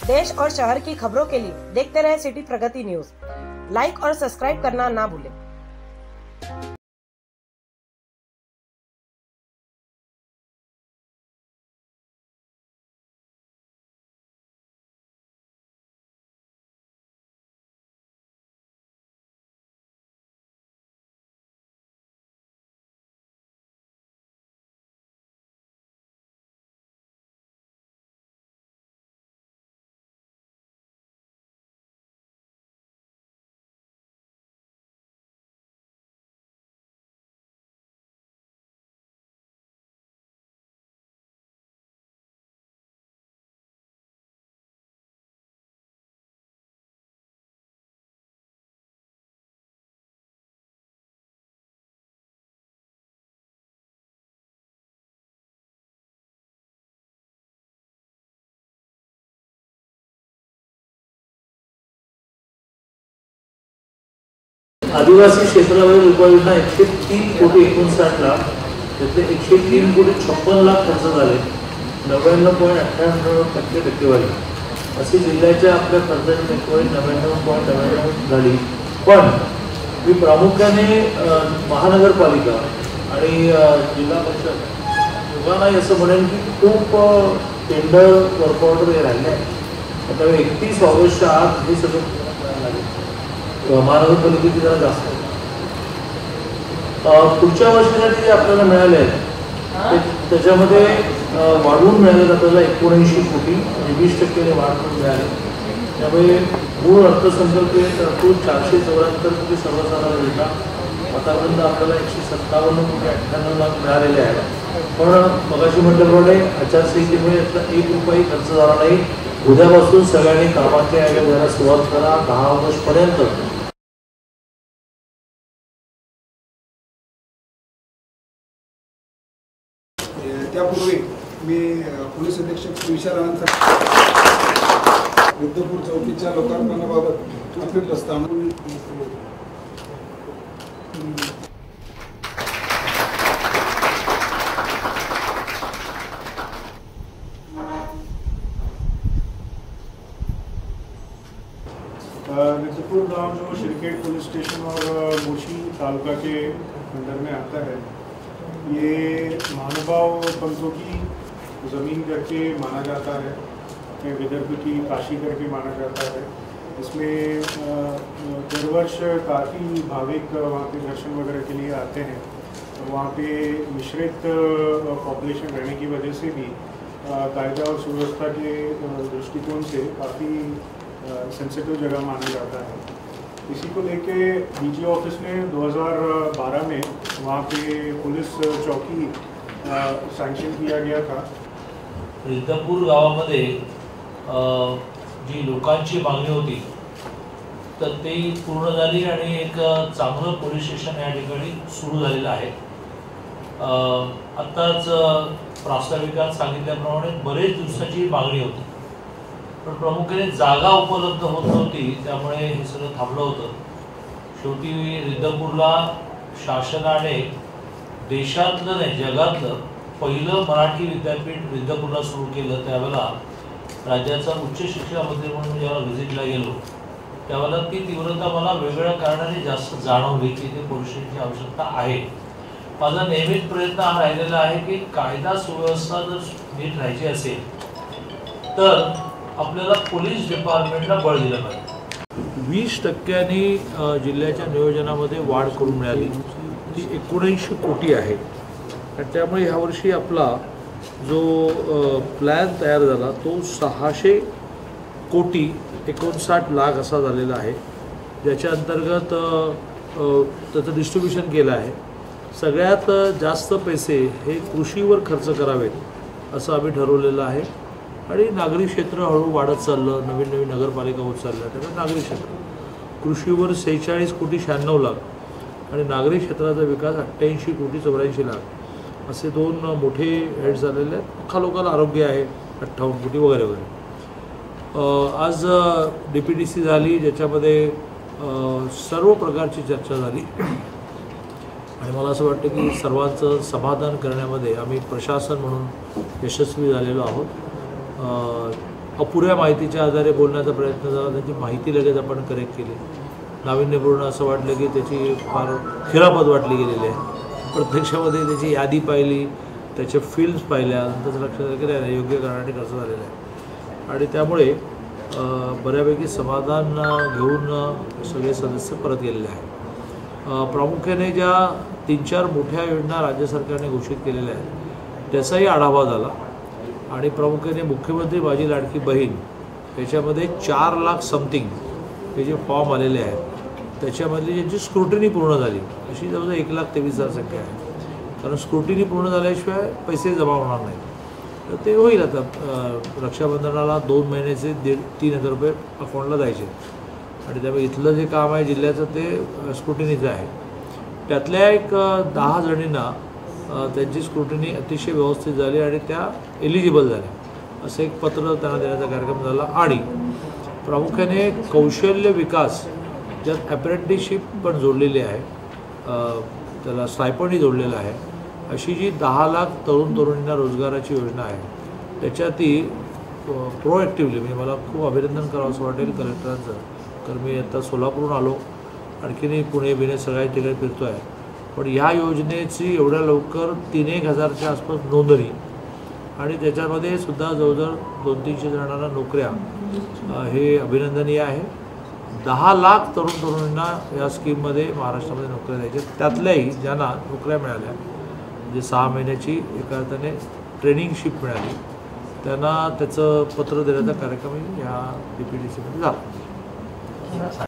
देश और शहर की खबरों के लिए देखते रहे सिटी प्रगति न्यूज। लाइक और सब्सक्राइब करना ना भूलें। आदिवासी क्षेत्रावर उपाययोजना 103 कोटी 59 लाख, त्यातले 103 कोटी 56 लाख खर्च झाले, 99.98% टक्केवारी अशी जिल्ह्याच्या आपल्या खर्चाची टक्केवारी 99.99 झाली। पण मी प्रामुख्याने महानगरपालिका आणि जिल्हा परिषद दोघांना असं म्हणेन की खूप टेंडर वर्क ऑर्डर हे राहिले आहे। आता 31 ऑगस्टच्या आत हे सगळं महानगरपालिकेची जरा जास्त पुढच्या वर्षासाठी जे आपल्याला मिळाले आहेत त्याच्यामध्ये वाढवून मिळाले आपल्याला 79 कोटी आणि 20% वाढ करून मिळाले। त्यामुळे मूळ अर्थसंकल्पीय तरतूद 474 कोटी सर्वसाधारण योजना आतापर्यंत आपल्याला 157 कोटी 98 लाख मिळालेले आहेत। पण मगाशी म्हटल्याप्रमाणे आचारसंहितेमुळे यातला 1 रुपयाही खर्च झाला नाही। उद्यापासून सगळ्यांनी कामाच्या याद्या द्यायला सुरुवात करा। 10 ऑगस्टपर्यंत त्यापूर्वी मी पोलीस अधीक्षक विशाल आनंद विद्यापूर चौकीच्या लोकार्पणाबाबत आपले प्रस्ताव विद्यापुर गांव जो शिरकेट पुलिस स्टेशन और मोशी तालुका के अंदर में आता है, ये महानुभाव पंथों की ज़मीन करके माना जाता है, विदर्भ की काशी करके माना जाता है। इसमें हर वर्ष काफ़ी भाविक वहाँ पे दर्शन वगैरह के लिए आते हैं। वहाँ पे मिश्रित पॉपुलेशन रहने की वजह से भी कायदा और सुव्यवस्था के दृष्टिकोण से काफ़ी सेंसिटिव जगह माना जाता है। इसी को लेके डीजी ऑफिस ने 2012 में वहाँ पे पुलिस चौकी सैंक्शन किया गया था। विद्यापूर गावामध्ये जी लोकांची मागणी होती तर ती पूर्ण झाली आणि एक चांगलं पोलीस स्टेशन या ठिकाणी सुरू झालेलं आहे। आत्ताच प्रास्ताविकात सांगितल्याप्रमाणे बरेच दिवसाची मागणी होती, पण प्रामुख्याने जागा उपलब्ध होत नव्हती, त्यामुळे हे सगळं थांबलं होतं। शेवटी विद्यापूरला शासनाने देशातलं नाही जगातलं पहिलं मराठी विद्यापीठ विद्यापूरला सुरू केलं। त्यावेळेला राज्याचा उच्च शिक्षण मंत्री म्हणून जेव्हा व्हिजिटला गेलो त्यावेळेला ती तीव्रता मला वेगवेगळ्या कारणाने जास्त जाणवली की ते पोलीस स्टेशनची आवश्यकता आहे। माझा नेहमीच प्रयत्न हा राहिलेला आहे की कायदा सुव्यवस्था जर नीट राहायची असेल तर आपल्याला पोलीस डिपार्टमेंटला बळ दिलं पाहिजे। 20% जिल्ह्याच्या नियोजनामध्ये वाढ करून मिळाली, ती 79 कोटी आहे। त्यामुळे ह्यावर्षी आपला जो प्लॅन तयार झाला तो 600 कोटी 59 लाख असा झालेला आहे, ज्याच्या अंतर्गत त्याचं डिस्ट्रीब्युशन केलं आहे। सगळ्यात जास्त पैसे हे कृषीवर खर्च करावेत असं आम्ही ठरवलेलं आहे आणि नागरी क्षेत्र हळू वाढत चाललं, नवीन नवीन नगरपालिका होत चालल्या, त्यामुळे नागरी क्षेत्र कृषीवर 46 कोटी 96 लाख आणि नागरी क्षेत्राचा विकास 88 कोटी 84 लाख असे दोन मोठे हेड झालेले आहेत। खालोखाल आरोग्य आहे 58 कोटी वगैरे वगैरे। आज DPDC झाली ज्याच्यामध्ये सर्व प्रकारची चर्चा झाली आणि मला असं वाटतं की सर्वांचं समाधान करण्यामध्ये आम्ही प्रशासन म्हणून यशस्वी झालेलो आहोत। अपुऱ्या माहितीच्या आधारे बोलण्याचा प्रयत्न झाला, त्याची माहिती लगेच आपण करेक्ट केली. नाविन्यपूर्ण असं वाटलं की त्याची फार खिरापत वाटली गेलेली आहे. प्रत्यक्षामध्ये त्याची यादी पाहिली, त्याच्या फिल्म्स पाहिल्या, नंतर लक्षात आलं की नाही योग्य कारणाने खर्च झालेला आहे. आणि त्यामुळे बऱ्यापैकी समाधान घेऊन सगळे सदस्य परत गेलेले आहेत. प्रामुख्याने ज्या 3-4 मोठ्या योजना राज्य सरकारने घोषित केलेल्या आहेत त्याचाही आढावा झाला. आणि प्रामुख्याने मुख्यमंत्री माझी लाडकी बहीण याच्यामध्ये 4 लाख समथिंग हे जे फॉर्म आलेले आहेत त्याच्यामधली ज्यांची स्क्रुटिनी पूर्ण झाली अशी जवळजवळ 1,23,000 संख्या आहे. कारण स्क्रुटिनी पूर्ण झाल्याशिवाय पैसे जमा होणार नाही. तर ते होईल. आता रक्षाबंधनाला 2 महिन्याचे 3,000 रुपये अकाउंटला जायचे आणि त्यामुळे इथलं जे काम आहे जिल्ह्याचं ते स्क्रुटिनीचं आहे. त्यातल्या एक 10 जणींना त्यांची स्क्रुटिनी अतिशय व्यवस्थित झाली आणि त्या एलिजिबल झाल्या असं एक पत्र त्यांना देण्याचा कार्यक्रम झाला. आणि प्रामुख्याने कौशल्य विकास ज्यात अप्रेंटिसशिप पण जोडलेली आहे, त्याला स्टायपंडही जोडलेलं आहे, अशी जी 10 लाख तरुणींना रोजगाराची योजना आहे त्याच्यातही प्रोॲक्टिव्हली म्हणजे मला खूप अभिनंदन करावं असं वाटेल कलेक्टरांचं. तर मी आता सोलापूरहून आलो, आणखीनही पुणे बिणे सगळ्या ठिकाणी फिरतो आहे. पण ह्या योजनेची एवढ्या लवकर 3-1 हजारच्या आसपास नोंदणी आणि त्याच्यामध्ये सुद्धा जवळजवळ 200-300 जणांना नोकऱ्या हे अभिनंदनीय आहे. 10 लाख तरुणींना या स्कीममध्ये महाराष्ट्रामध्ये नोकऱ्या द्यायच्या. त्यातल्याही ज्यांना नोकऱ्या मिळाल्या म्हणजे 6 महिन्याची एका अर्थाने ट्रेनिंगशिप मिळाली त्यांना त्याचं पत्र देण्याचा कार्यक्रम या DPDCमध्ये झाला.